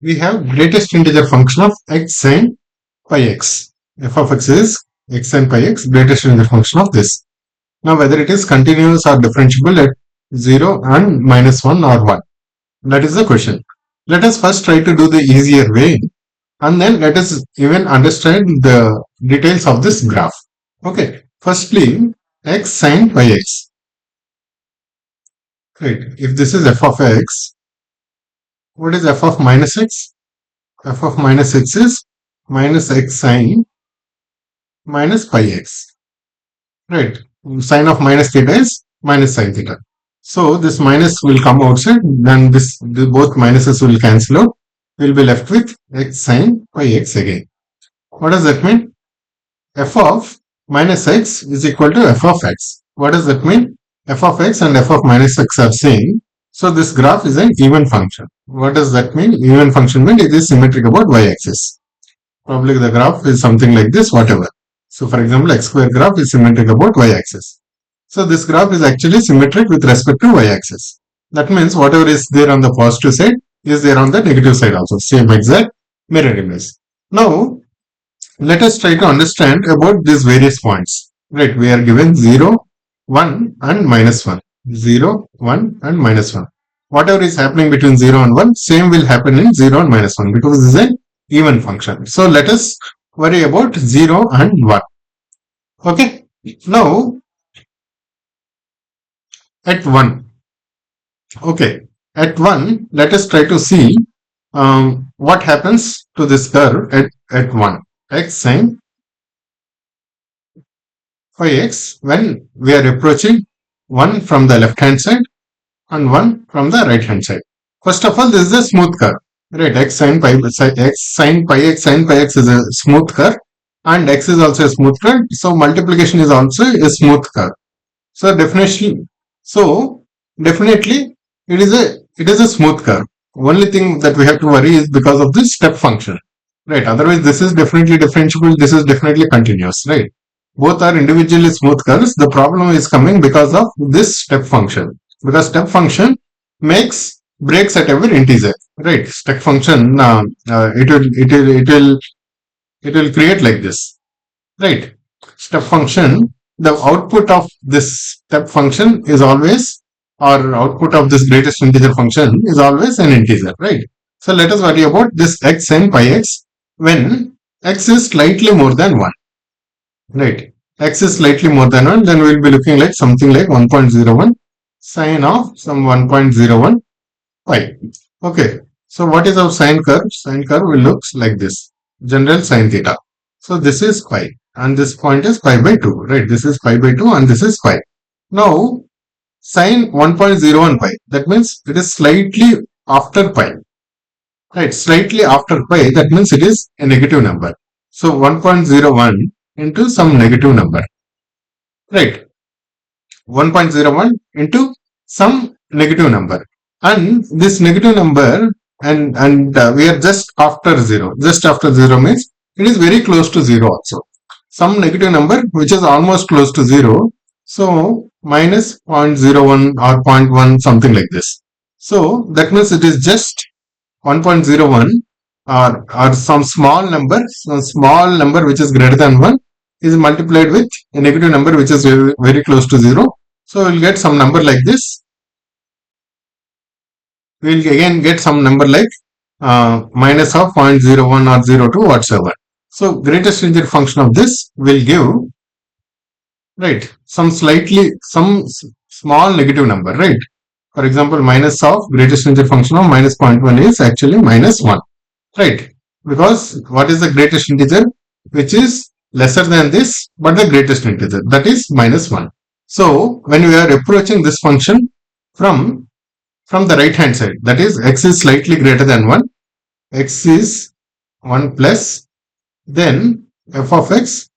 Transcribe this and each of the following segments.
we have greatest integer function of x sine pi x. F of x is x sine pi x, greatest integer function of this. Now whether it is continuous or differentiable at 0 and minus 1 or 1. That is the question. Let us first try to do the easier way, and then let us even understand the details of this graph. Okay, firstly, x sine pi x. Right, if this is f of x, what is f of minus x? F of minus x is minus x sine minus pi x. Right, sine of minus theta is minus sine theta. So this minus will come outside, then both minuses will cancel out. We'll be left with x sine pi x again. What does that mean? F of minus x is equal to f of x. What does that mean? F of x and f of minus x are same. So this graph is an even function. What does that mean? Even function means it is symmetric about y-axis. Probably the graph is something like this, whatever. So for example, x square graph is symmetric about y-axis. So this graph is actually symmetric with respect to y-axis. That means whatever is there on the positive side is there on the negative side also. Same exact mirror image. Now, let us try to understand about these various points. Right, we are given 0, 1 and minus 1. 0, 1 and minus 1. Whatever is happening between 0 and 1, same will happen in 0 and minus 1 because this is an even function. So let us worry about 0 and 1. Okay, now at 1. Okay, at 1, let us try to see what happens to this curve at 1. X sine phi x when we are approaching 1 from the left hand side and 1 from the right hand side. First of all, this is a smooth curve. Right, x sine pi x is a smooth curve and x is also a smooth curve. So multiplication is also a smooth curve. So definitely it is a smooth curve. Only thing that we have to worry is because of this step function. Right, otherwise this is definitely differentiable, this is definitely continuous, right? Both are individually smooth curves. The problem is coming because of this step function. Because step function breaks at every integer, right? Step function, it will create like this, right? Step function, the output of this step function is always, or output of this greatest integer function is always an integer, right? So let us worry about this x sine pi x when x is slightly more than 1, right? X is slightly more than 1, then we will be looking like something like 1.01 sine of some 1.01 pi. Okay, so what is our sine curve? Sine curve will look like this, general sine theta. So this is pi and this point is pi by 2, right? This is pi by 2 and this is pi. Now sine 1.01 pi, that means it is slightly after pi, right? Slightly after pi, that means it is a negative number. So 1.01 into some negative number, right? 1.01 into some negative number, and this negative number and we are just after 0. Just after 0 means it is very close to 0 also. Some negative number which is almost close to 0. So minus 0.01 or 0.1, something like this. So that means it is just 1.01 or some small number which is greater than 1 is multiplied with a negative number which is very, very close to 0. So we'll get some number like this. We'll again get some number like minus of 0.01 or 0.2 whatsoever. So greatest integer function of this will give, right, some small negative number, right? For example, minus of greatest integer function of minus 0.1 is actually minus 1, right? Because what is the greatest integer which is lesser than this but the greatest integer, that is minus 1. So when we are approaching this function from the right hand side, that is x is slightly greater than 1, x is 1 plus, then f of x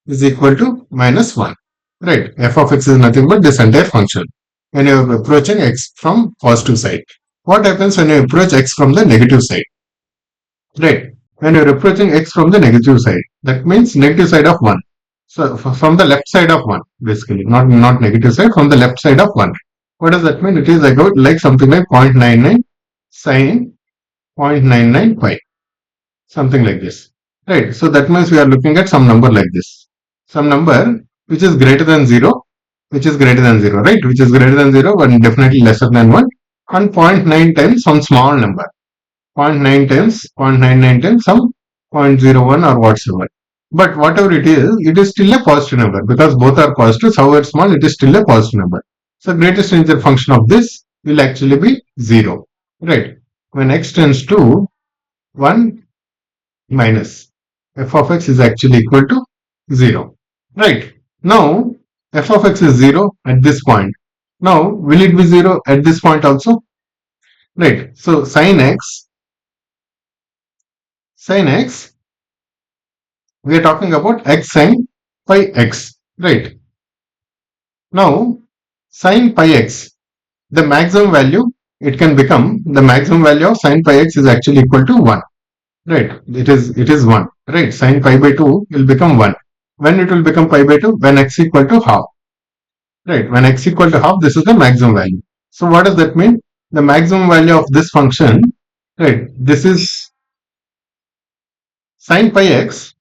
is equal to minus 1, right? F of x is nothing but this entire function when you are approaching x from positive side. What happens when you approach x from the negative side? Right, when you are approaching x from the negative side, that means negative side of 1. So from the left side of 1, basically, not negative side, from the left side of 1. What does that mean? It is like something like 0.99 sine 0.99 pi, something like this. Right. So that means we are looking at some number like this. Some number which is greater than 0, which is greater than 0, right? Which is greater than 0 and definitely lesser than 1, and zero point 0.9 times some small number. 0.9 times 0.99 times some 0.01 or whatsoever. But whatever it is still a positive number because both are positive. However small, it is still a positive number. So greatest integer function of this will actually be 0. Right. When x tends to 1 minus f of x is actually equal to 0. Right. Now f of x is 0 at this point. Now will it be 0 at this point also? Right. So sin x, we are talking about x sin pi x, right? Now, sin pi x, the maximum value, it can become, the maximum value of sin pi x is actually equal to 1, right? It is 1, right? Sin pi by 2 will become 1. When it will become pi by 2? When x equal to half, right? When x equal to half, this is the maximum value. So what does that mean? The maximum value of this function, right? This is sin pi x,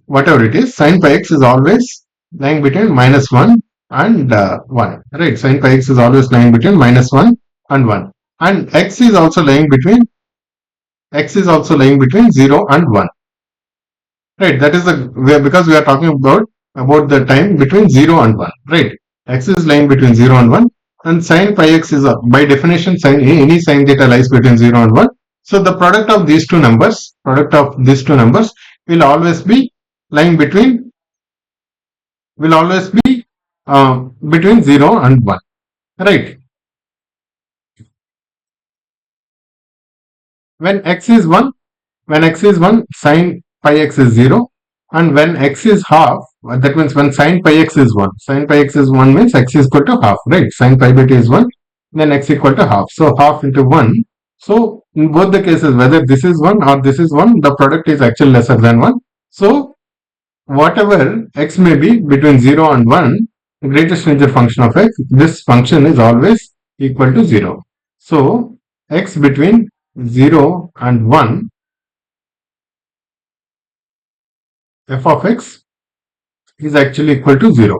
whatever it is, sin pi x is always lying between minus 1 and 1, right? Sin pi x is always lying between minus 1 and 1. And x is also lying between 0 and 1, right? That is because we are talking about the time between 0 and 1, right? X is lying between 0 and 1, and sin pi x is, by definition, any sin theta lies between 0 and 1. So the product of these two numbers, will always be lying between, between 0 and 1, right? When x is 1, sin pi x is 0, and when x is half, that means when sin pi x is 1, means x is equal to half, right? Sin pi by 2 is 1, then x equal to half. So half into 1. So in both the cases, whether this is 1 or this is 1, the product is actually lesser than 1. So whatever x may be between 0 and 1, the greatest integer function of x, this function is always equal to 0. So x between 0 and 1, f of x is actually equal to 0,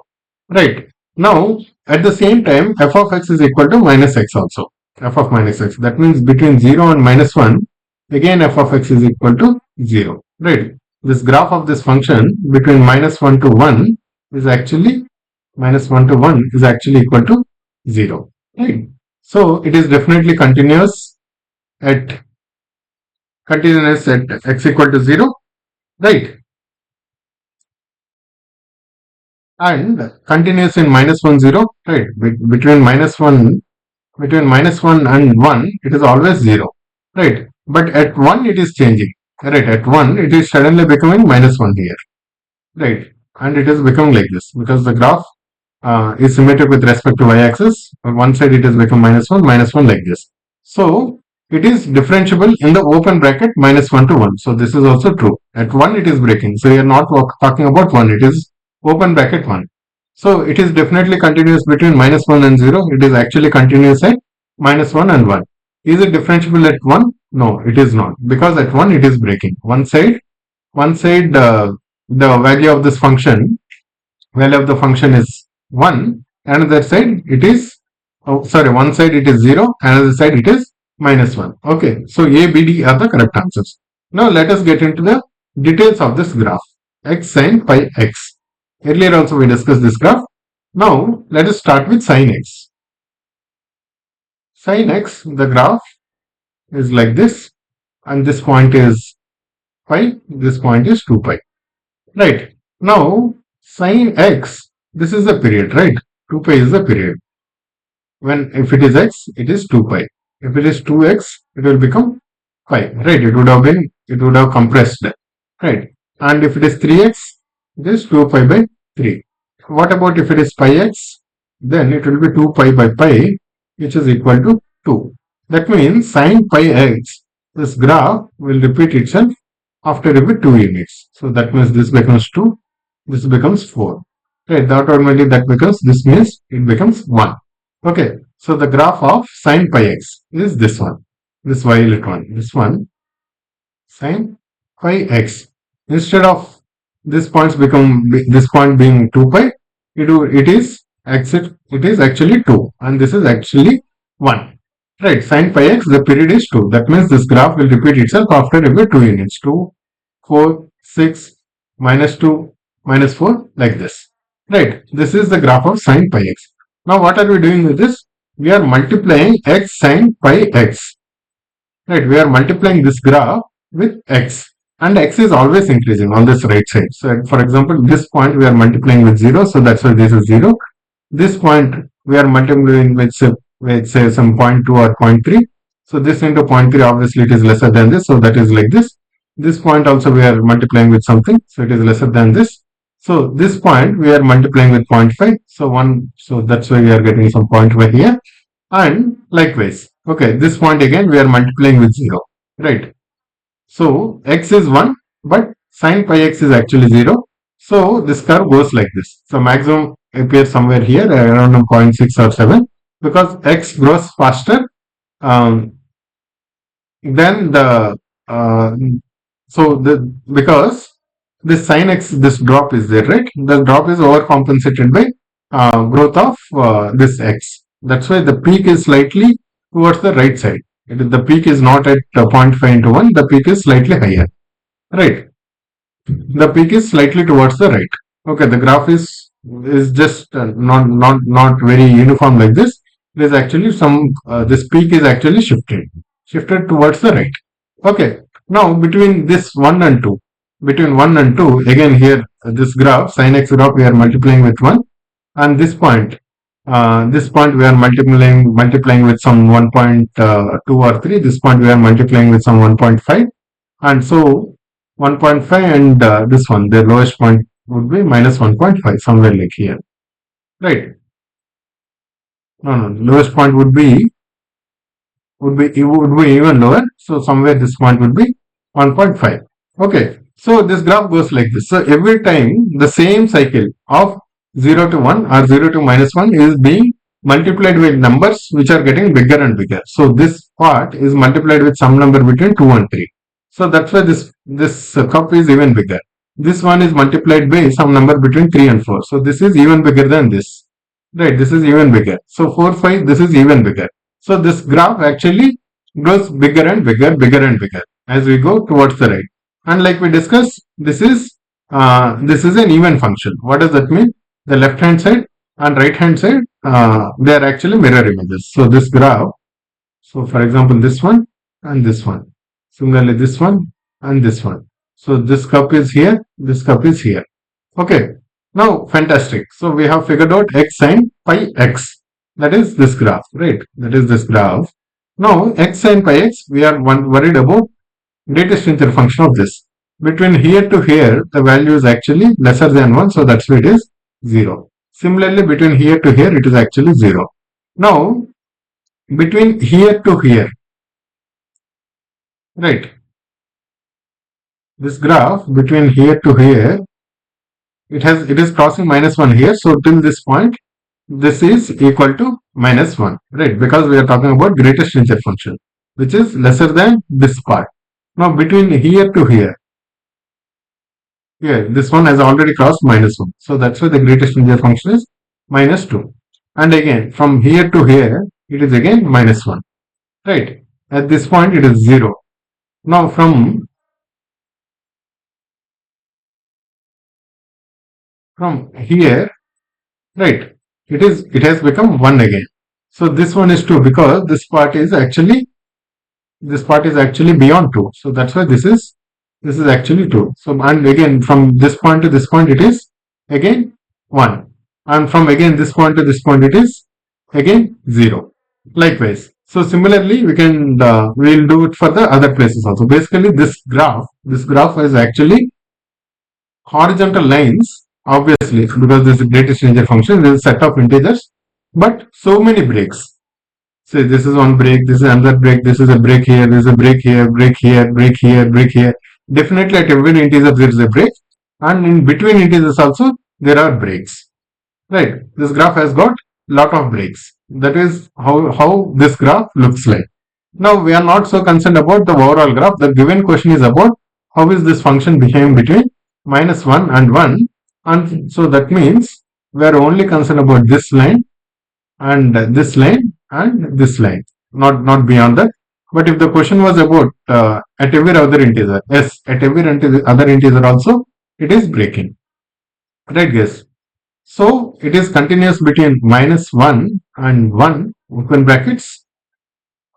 right? Now at the same time, f of x is equal to minus x also, f of minus x. That means between 0 and minus 1, again f of x is equal to 0, right? This graph of this function between minus 1 to 1 is actually equal to 0, right? So it is definitely continuous at x equal to 0, right? And continuous in minus 1 0, right? Between minus 1 and 1, it is always 0, right? But at 1 it is changing, right? At 1 it is suddenly becoming minus 1 here, right? And it is becoming like this because the graph is symmetric with respect to y-axis. On one side it has become minus 1 like this. So it is differentiable in the open bracket minus 1 to 1. So this is also true. At 1 it is breaking. So you are not talking about 1. It is open bracket 1. So it is definitely continuous between minus 1 and 0. It is actually continuous at minus 1 and 1. Is it differentiable at 1? No, it is not. Because at 1 it is breaking. One side, the value of this function, is 1. Another side it is, one side it is 0. Another side it is minus 1. Okay, so A, B, D are the correct answers. Now let us get into the details of this graph. X sin pi x. Earlier also we discussed this graph. Now let us start with sin x. Sin x, the graph is like this, and this point is pi, this point is 2 pi. Right. Now sin x, this is the period, right? 2 pi is the period. When if it is x, it is 2 pi. If it is 2x, it will become pi, right? It would have compressed, right? And if it is 3x, it is 2 pi by 3. What about if it is pi x? Then it will be 2 pi by pi, which is equal to 2. That means sin pi x, this graph will repeat itself after every 2 units. So that means this becomes 2, this becomes 4. Right, that automatically that becomes, this means it becomes 1. Okay, so the graph of sin pi x is this one. this violet one, this one, sine pi x. Instead of this point being 2 pi, it is it is actually 2, and this is actually 1. Right, sine pi x, the period is 2. That means this graph will repeat itself after every 2 units. 2, 4, 6, minus 2, minus 4, like this. Right, this is the graph of sine pi x. Now what are we doing with this? We are multiplying x sine pi x. Right, we are multiplying this graph with x, and x is always increasing on this right side. So for example, this point we are multiplying with 0, so that's why this is 0. This point we are multiplying with say some 0.2 or 0.3. So this into 0.3, obviously it is lesser than this, so that is like this. This point also we are multiplying with something, so it is lesser than this. So this point we are multiplying with 0.5, so 1, so that's why we are getting some point over here. And likewise, okay, this point again we are multiplying with 0, right? So x is 1, but sine pi x is actually 0. So this curve goes like this. So maximum appears somewhere here around 0.6 or 7, because x grows faster than the because this sine x, this drop is there, right? The drop is overcompensated by growth of this x. That's why the peak is slightly towards the right side. The peak is not at 0.5 into 1, the peak is slightly higher, right? The peak is slightly towards the right. Okay, the graph is just not very uniform like this. It is actually this peak is actually shifted towards the right. Okay, now between this 1 and 2, between 1 and 2, again here this graph, sin x graph, we are multiplying with 1, and this point we are multiplying with some 1.2 or 3, this point we are multiplying with some 1.5, and so 1.5 and this one, the lowest point would be minus 1.5, somewhere like here, right? No, lowest point would be even lower. So somewhere this point would be 1.5. Okay, so this graph goes like this. So every time the same cycle of 0 to 1 or 0 to minus 1 is being multiplied with numbers which are getting bigger and bigger. So this part is multiplied with some number between 2 and 3. So that's why this cup is even bigger. This one is multiplied by some number between 3 and 4. So this is even bigger than this. Right, this is even bigger. So 4, 5, this is even bigger. So this graph actually goes bigger and bigger as we go towards the right. And like we discussed, this is an even function. What does that mean? The left hand side and right hand side, they are actually mirror images. So this graph, so for example, this one and this one. Similarly, this one and this one. So this cup is here, this cup is here. Okay. Now, fantastic. So we have figured out x sine pi x. That is this graph, right? That is this graph. Now, x sine pi x, we are worried about greatest integer function of this. Between here to here, the value is actually lesser than 1, so that's why it is 0. Similarly, between here to here, it is actually 0. Now, between here to here, right? This graph between here to here, it is crossing minus 1 here. So till this point, this is equal to minus 1, right? Because we are talking about greatest integer function, which is lesser than this part. Now between here to here, this one has already crossed minus 1. So that's why the greatest integer function is minus 2. And again, from here to here, it is again minus 1, right? At this point, it is 0. Now from here, right, it has become 1 again. So this one is 2, because this part is actually beyond 2. So that's why this is actually 2. So, and again from this point to this point, it is again 1, and from again this point to this point, it is again 0. Likewise. So similarly, we will do it for the other places also. Basically, this graph is actually horizontal lines, obviously, because this is the greatest integer function. There is a set of integers, but so many breaks. Say this is one break, this is another break, this is a break here, this is a break here, break here, break here, break here. Definitely at every integer there is a break, and in between integers also there are breaks. Right? This graph has got lot of breaks. That is how this graph looks like. Now we are not so concerned about the overall graph. The given question is about how is this function behaving between minus 1 and 1, and so that means we are only concerned about this line and this line and this line, not beyond that. But if the question was about at every other integer, yes, at every other integer also it is breaking, right guys? So it is continuous between minus 1 and 1 open brackets,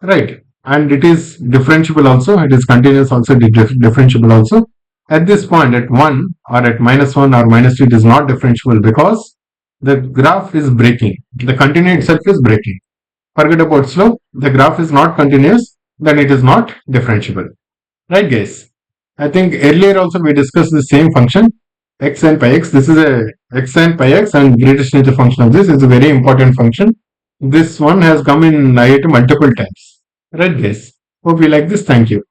right? And it is differentiable also, it is continuous also, it is differentiable also. At this point, at 1 or at minus 1 or minus 2, it is not differentiable because the graph is breaking. The continuum itself is breaking. Forget about slope. The graph is not continuous, then it is not differentiable. Right, guys? I think earlier also we discussed the same function, x and pi x. This is a x and pi x and greatest nature function of this is a very important function. This one has come in IIT multiple times. Right, guys? Hope you like this. Thank you.